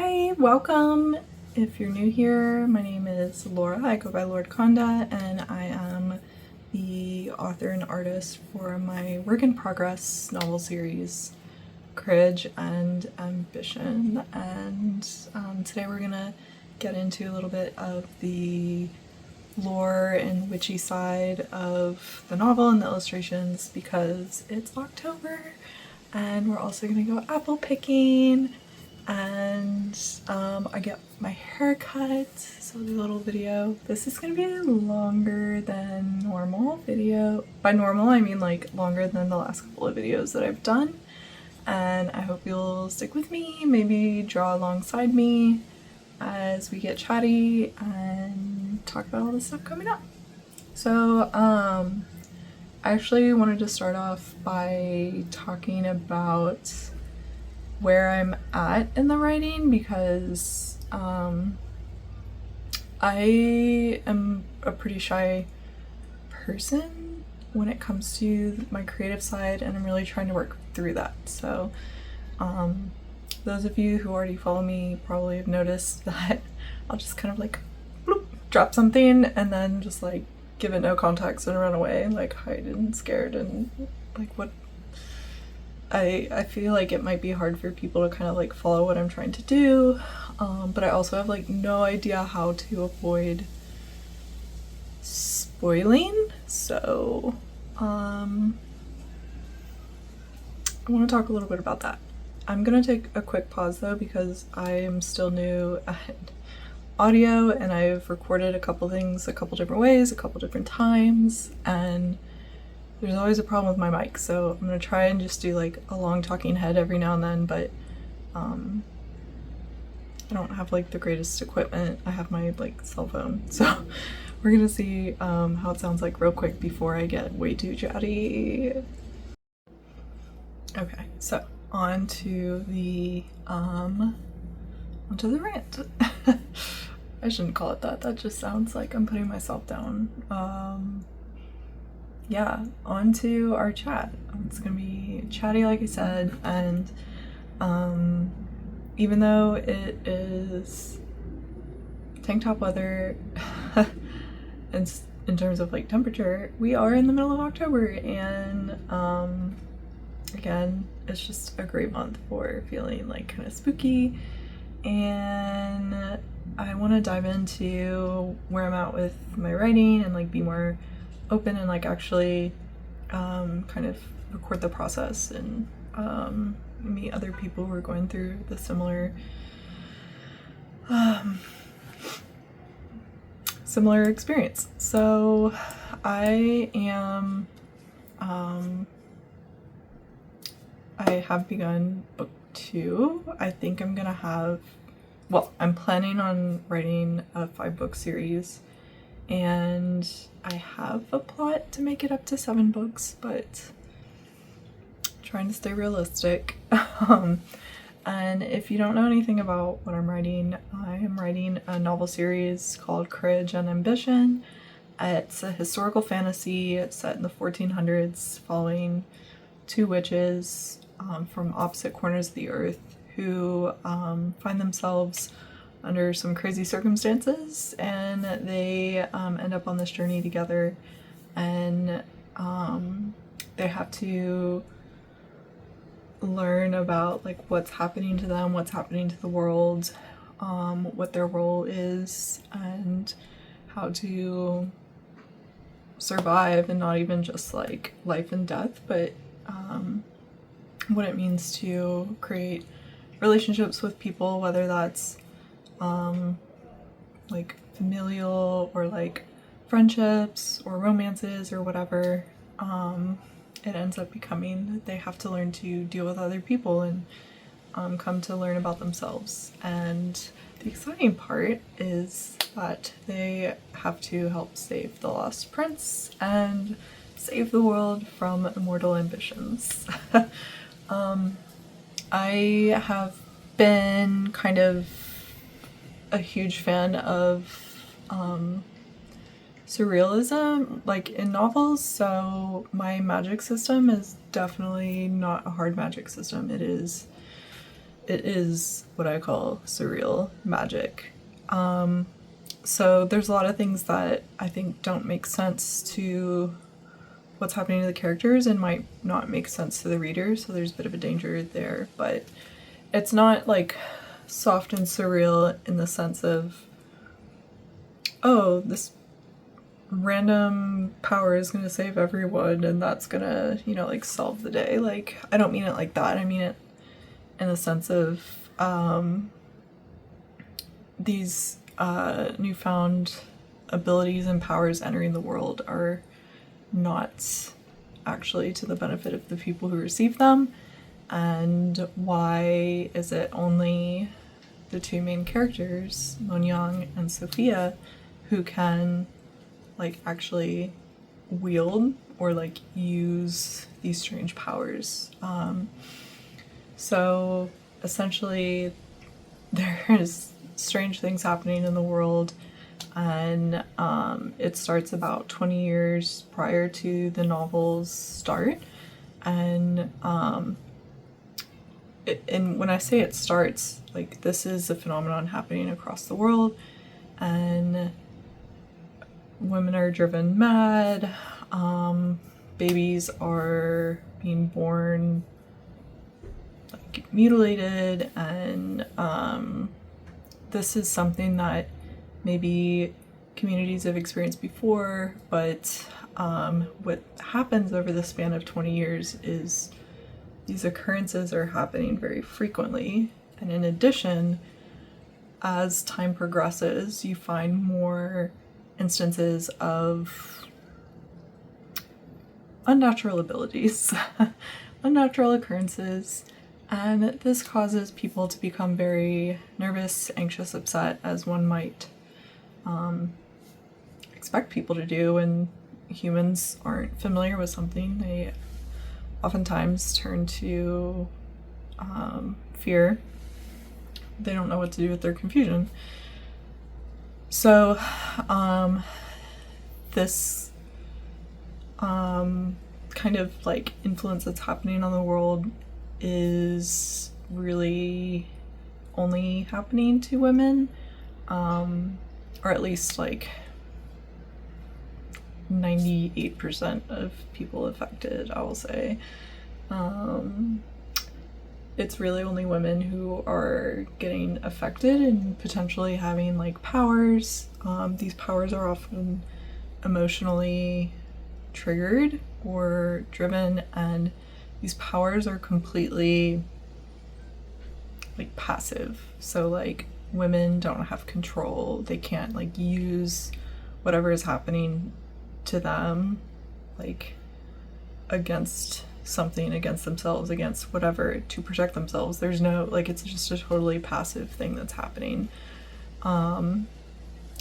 Hi, welcome. If you're new here, my name is Laura. I go by lordcanda, and I am the author and artist for my work in progress novel series, Courage and Ambition. And today we're gonna get into a little bit of the lore and witchy side of the novel and the illustrations because it's October, and we're also gonna go apple picking, and I get my hair cut, so the little video. This is gonna be a longer than normal video. By normal, I mean like longer than the last couple of videos that I've done, and I hope you'll stick with me, maybe draw alongside me as we get chatty and talk about all the stuff coming up. So, I actually wanted to start off by talking about where I'm at in the writing because I am a pretty shy person when it comes to my creative side, and I'm really trying to work through that. So those of you who already follow me probably have noticed that I'll just kind of like bloop, drop something and then just like give it no context and run away, like hide and scared, and like what I feel like it might be hard for people to kind of like follow what I'm trying to do, but I also have like no idea how to avoid spoiling. So I want to talk a little bit about that. I'm gonna take a quick pause though because I am still new at audio, and I've recorded a couple things a couple different ways, a couple different times, and there's always a problem with my mic, so I'm gonna try and just do like a long talking head every now and then, but I don't have like the greatest equipment. I have my like cell phone, so we're gonna see how it sounds like real quick before I get way too chatty. Okay, so on to the rant. I shouldn't call it that. That just sounds like I'm putting myself down. Yeah, on to our chat. It's gonna be chatty, like I said, and even though it is tank top weather in terms of like temperature, we are in the middle of October, and again, it's just a great month for feeling like kind of spooky, and I want to dive into where I'm at with my writing and like be more open and like actually kind of record the process and meet other people who are going through the similar experience. So I am I have begun book 2. I think I'm gonna have, well, I'm planning on writing a 5-book series, and I have a plot to make it up to 7 books, but trying to stay realistic. And if you don't know anything about what I'm writing, I am writing a novel series called Courage and Ambition. It's a historical fantasy set in the 1400s following 2 witches from opposite corners of the earth who find themselves under some crazy circumstances, and they end up on this journey together, and they have to learn about like what's happening to them, what's happening to the world, what their role is, and how to survive, and not even just like life and death, but what it means to create relationships with people, whether that's like familial or like friendships or romances or whatever. It ends up becoming that they have to learn to deal with other people and come to learn about themselves. And the exciting part is that they have to help save the lost prince and save the world from immortal ambitions. I have been kind of a huge fan of surrealism, like in novels, so my magic system is definitely not a hard magic system. It is it is what I call surreal magic. So there's a lot of things that I think don't make sense to what's happening to the characters and might not make sense to the reader, so there's a bit of a danger there, but it's not like soft and surreal in the sense of, oh, this random power is gonna save everyone and that's gonna, you know, like solve the day. Like, I don't mean it like that. I mean it in the sense of these newfound abilities and powers entering the world are not actually to the benefit of the people who receive them. And why is it only the two main characters, Moniang and Sofia, who can like actually wield or like use these strange powers? So essentially there's strange things happening in the world, and it starts about 20 years prior to the novel's start. And and when I say it starts, like, this is a phenomenon happening across the world, and women are driven mad, babies are being born like mutilated, and this is something that maybe communities have experienced before, but what happens over the span of 20 years is these occurrences are happening very frequently. And in addition, as time progresses, you find more instances of unnatural abilities, unnatural occurrences, and this causes people to become very nervous, anxious, upset, as one might expect people to do when humans aren't familiar with something. They oftentimes turn to fear. They don't know what to do with their confusion. So this kind of like influence that's happening on the world is really only happening to women, or at least like 98% of people affected, I will say. It's really only women who are getting affected and potentially having like powers. These powers are often emotionally triggered or driven, and these powers are completely like passive. So like women don't have control. They can't like use whatever is happening to them like against something, against themselves, against whatever, to protect themselves. There's no like, it's just a totally passive thing that's happening. And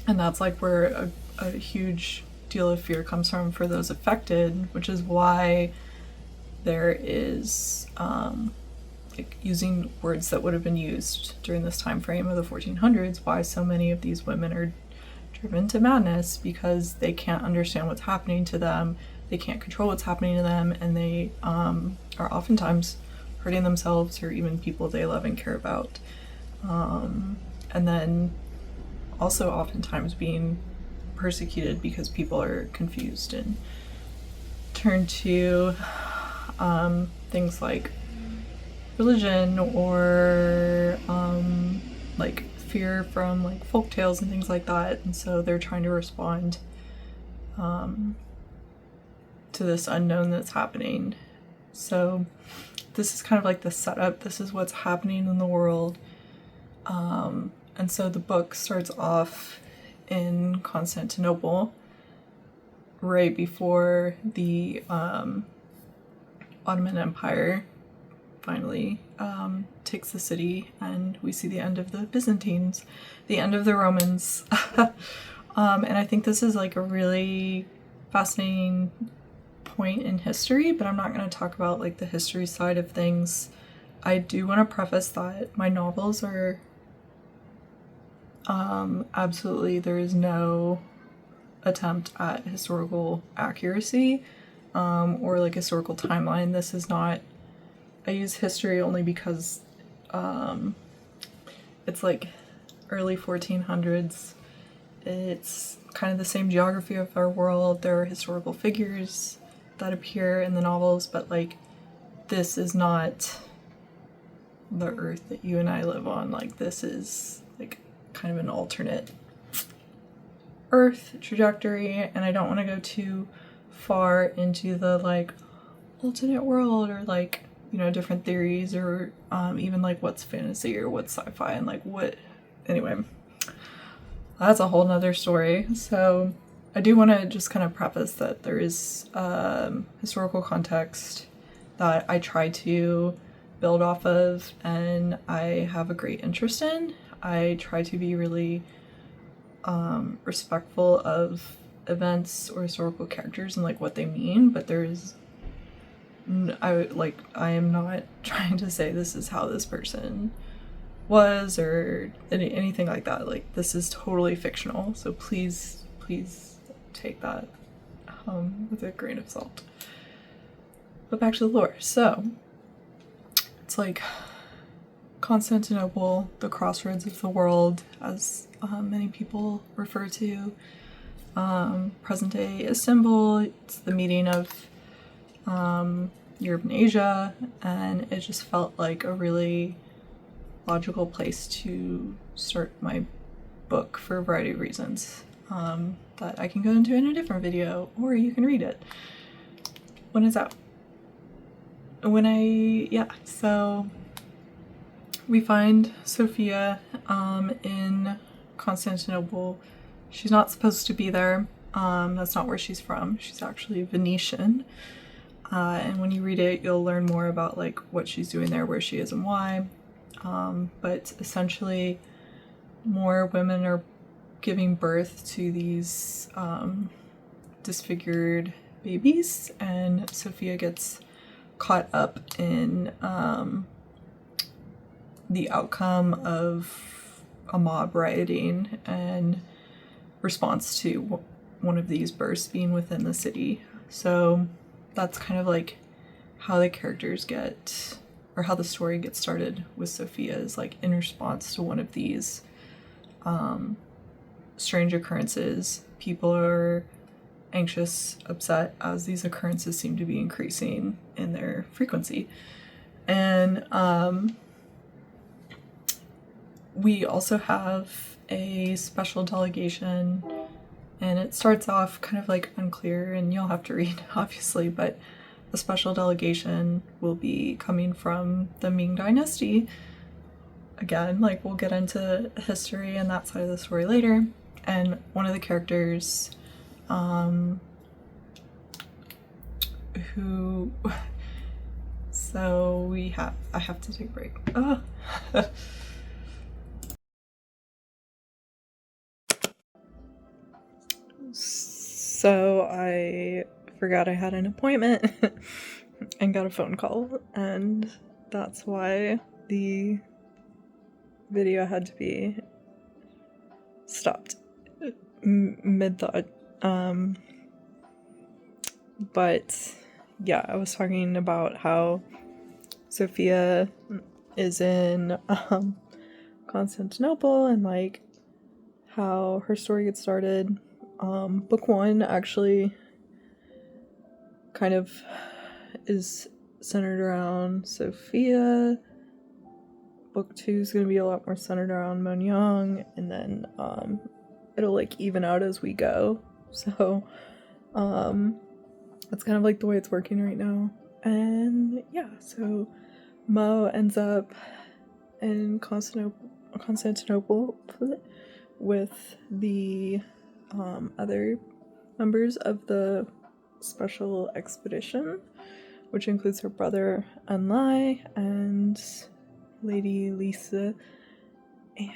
that's like where a huge deal of fear comes from for those affected, which is why there is like using words that would have been used during this time frame of the 1400s, why so many of these women are driven to madness, because they can't understand what's happening to them, they can't control what's happening to them, and they are oftentimes hurting themselves or even people they love and care about. And then also oftentimes being persecuted because people are confused and turn to things like religion or like fear from like folk tales and things like that, and so they're trying to respond to this unknown that's happening. So this is kind of like the setup. This is what's happening in the world, and so the book starts off in Constantinople right before the Ottoman Empire finally takes the city, and we see the end of the Byzantines, the end of the Romans. And I think this is like a really fascinating point in history, but I'm not going to talk about like the history side of things. I do want to preface that my novels are absolutely, there is no attempt at historical accuracy or like historical timeline. This is not, I use history only because It's like early 1400s. It's kind of the same geography of our world. There are historical figures that appear in the novels, but like this is not the earth that you and I live on. Like this is like kind of an alternate earth trajectory, and I don't want to go too far into the like alternate world or like, you know, different theories or even like what's fantasy or what's sci-fi and like what, anyway, that's a whole nother story. So I do want to just kind of preface that there is historical context that I try to build off of and I have a great interest in. I try to be really respectful of events or historical characters and like what they mean, but there's I am not trying to say this is how this person was or anything like that. Like this is totally fictional, so please take that with a grain of salt. But back to the lore. So it's like Constantinople, the crossroads of the world, as many people refer to present day Istanbul. It's the meeting of Europe and Asia, and it just felt like a really logical place to start my book for a variety of reasons that I can go into in a different video, or you can read it when it's out. So we find Sofia in Constantinople. She's not supposed to be there. That's not where she's from. She's actually Venetian. And when you read it, you'll learn more about like what she's doing there, where she is and why. But essentially, more women are giving birth to these disfigured babies, and Sofia gets caught up in the outcome of a mob rioting and response to one of these births being within the city. So that's kind of like how the characters get, or how the story gets started with Sofia, is like in response to one of these strange occurrences. People are anxious, upset, as these occurrences seem to be increasing in their frequency. And we also have a special delegation, and it starts off kind of like unclear, and you'll have to read obviously, but a special delegation will be coming from the Ming Dynasty. Again, like we'll get into history and that side of the story later. And one of the characters who so I have to take a break. So I forgot I had an appointment and got a phone call, and that's why the video had to be stopped mid-thought. But yeah, I was talking about how Sofia is in Constantinople and like how her story gets started. Book one actually kind of is centered around Sofia. Book two is going to be a lot more centered around Moniang, and then it'll like even out as we go. So that's kind of like the way it's working right now. And yeah, so Mo ends up in Constantinople with the other members of the special expedition, which includes her brother Anlai and Lady Lisa. And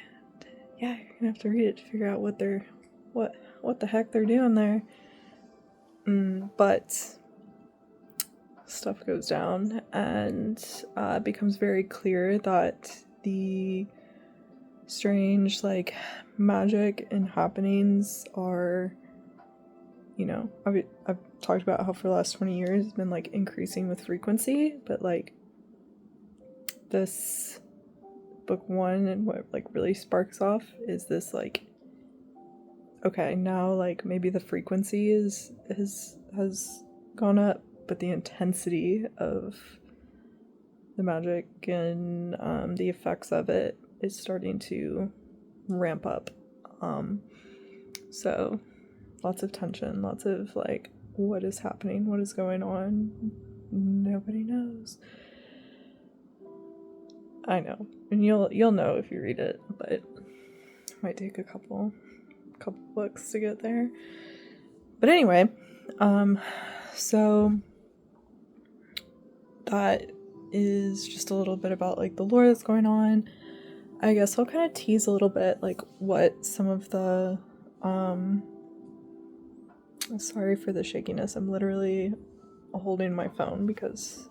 yeah, you're gonna have to read it to figure out what the heck they're doing there. But stuff goes down, and it becomes very clear that the strange like magic and happenings are, you know, I've talked about how for the last 20 years it's been like increasing with frequency, but like this book 1 and what like really sparks off is this like, okay, now like maybe the frequency has gone up, but the intensity of the magic and the effects of it is starting to ramp up. So lots of tension, lots of like, what is happening? What is going on? Nobody knows. I know, and you'll know if you read it, but it might take a couple books to get there. But anyway, so that is just a little bit about like the lore that's going on. I guess I'll kind of tease a little bit like what some of the sorry for the shakiness. I'm literally holding my phone because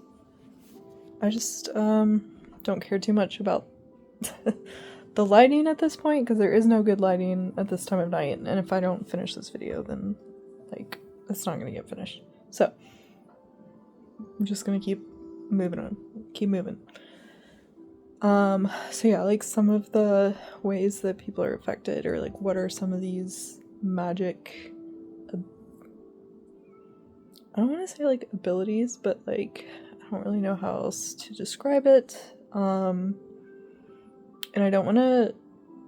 I just don't care too much about the lighting at this point, because there is no good lighting at this time of night, and if I don't finish this video, then like it's not gonna get finished. So I'm just gonna keep moving. So yeah, like some of the ways that people are affected, or like what are some of these magic, I don't want to say like abilities, but like I don't really know how else to describe it. And I don't want to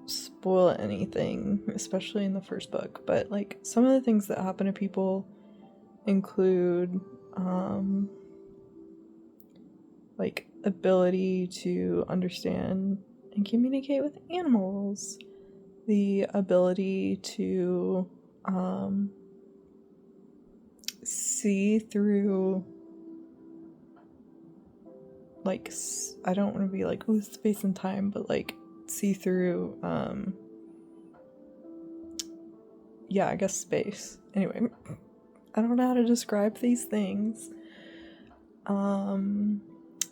spoil anything, especially in the first book, but like some of the things that happen to people include like ability to understand and communicate with animals, the ability to see through, like, I don't want to be like, ooh, space and time, but like see through yeah, I guess space. Anyway, I don't know how to describe these things.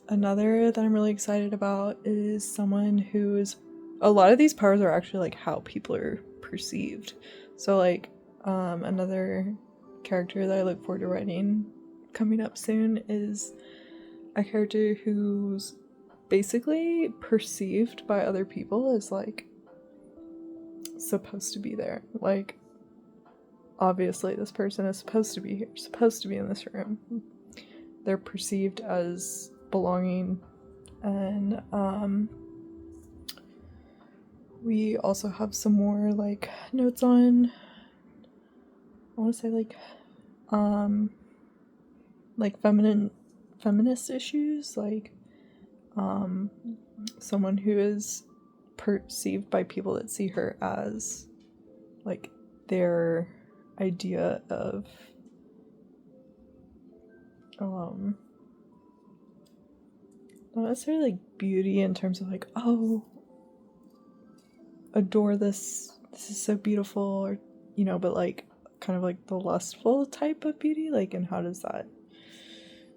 Another that I'm really excited about is someone who is, a lot of these powers are actually like how people are perceived. So like another character that I look forward to writing coming up soon is a character who's basically perceived by other people as like supposed to be there. Like, obviously this person is supposed to be here, supposed to be in this room. They're perceived as belonging. And we also have some more like notes on, I want to say like feminist issues, like someone who is perceived by people that see her as like their idea of not necessarily like beauty in terms of like, oh, adore this is so beautiful, or you know, but like kind of like the lustful type of beauty, like, and how does that,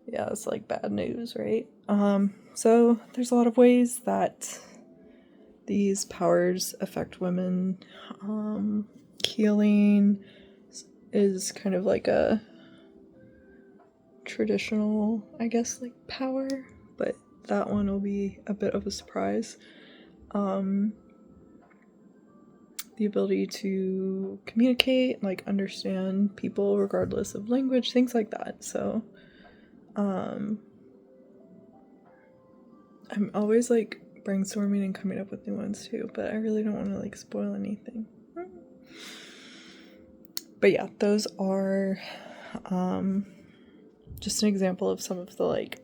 yeah, it's like bad news, right? So there's a lot of ways that these powers affect women. Healing is kind of like a traditional, I guess, like power, but that one will be a bit of a surprise. The ability to communicate, like understand people regardless of language, things like that. So I'm always like brainstorming and coming up with new ones too, but I really don't want to like spoil anything. But yeah, those are just an example of some of the like,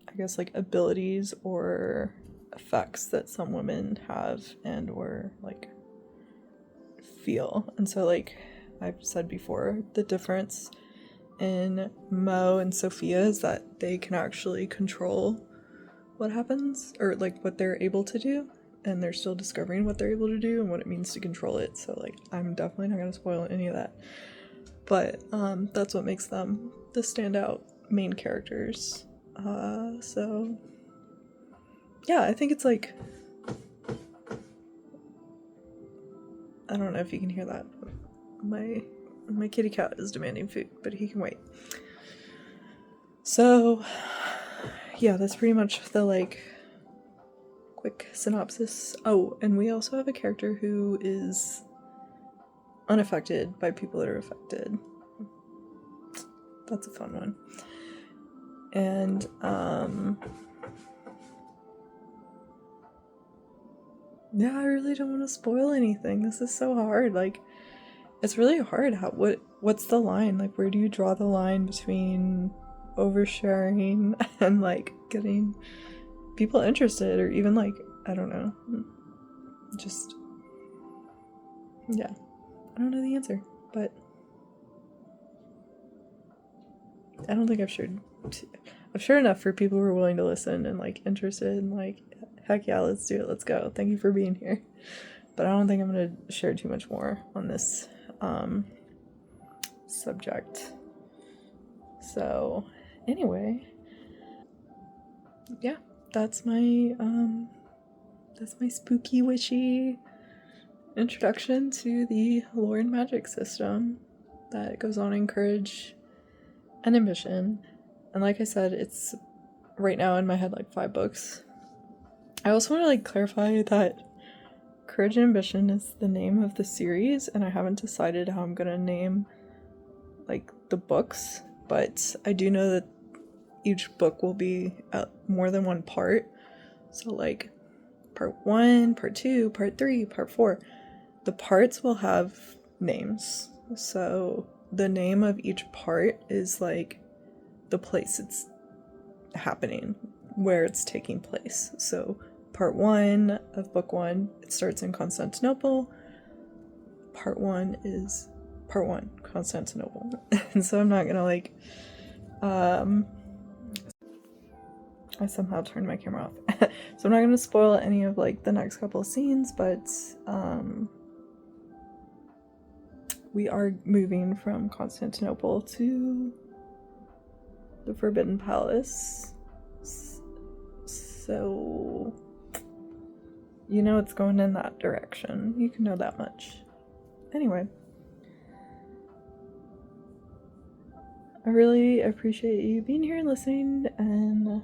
I guess, like abilities or effects that some women have and or like feel. And so like I've said before, the difference in Mo and Sofia is that they can actually control what happens, or like what they're able to do, and they're still discovering what they're able to do and what it means to control it. So like I'm definitely not going to spoil any of that, but that's what makes them the standout main characters. So yeah, I think it's like, I don't know if you can hear that. My kitty cat is demanding food, but he can wait. So yeah, that's pretty much the like quick synopsis. Oh, and we also have a character who is unaffected by people that are affected. That's a fun one. And yeah, I really don't want to spoil anything. This is so hard. Like, it's really hard. What's the line? Like, where do you draw the line between oversharing and like getting people interested, or even like, I don't know, just, yeah, I don't know the answer, but I don't think I've shared enough for people who are willing to listen and like interested and like, heck yeah, let's do it, let's go, thank you for being here. But I don't think I'm gonna share too much more on this subject. So anyway, yeah, that's my spooky witchy introduction to the lore and magic system that goes on in Courage and Ambition. And like I said, it's right now in my head like 5 books. I also want to like clarify that Courage and Ambition is the name of the series, and I haven't decided how I'm gonna name like the books, but I do know that each book will be more than one part. So like part 1, part 2, part 3, part 4. The parts will have names. So the name of each part is like the place it's happening, where it's taking place. So part 1 of book 1, it starts in Constantinople. Part 1, Constantinople. And so I'm not gonna like I somehow turned my camera off. So I'm not going to spoil any of like the next couple of scenes, but we are moving from Constantinople to the Forbidden Palace. So you know it's going in that direction. You can know that much. Anyway, I really appreciate you being here and listening, and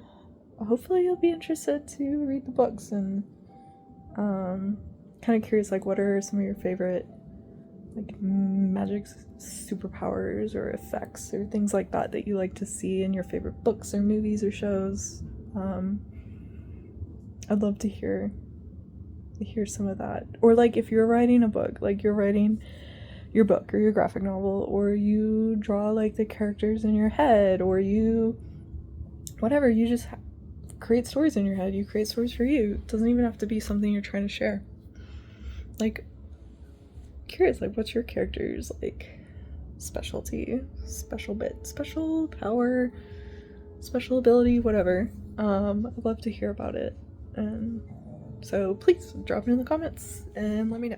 hopefully you'll be interested to read the books. And kind of curious, like, what are some of your favorite like magic superpowers or effects or things like that that you like to see in your favorite books or movies or shows? I'd love to hear some of that. Or like if you're writing a book, like you're writing your book or your graphic novel, or you draw like the characters in your head, or you whatever, you just create stories in your head. You create stories for you. It doesn't even have to be something you're trying to share. Like, curious, like, what's your character's like specialty, special bit, special power, special ability, whatever. I'd love to hear about it. And so please drop it in the comments and let me know.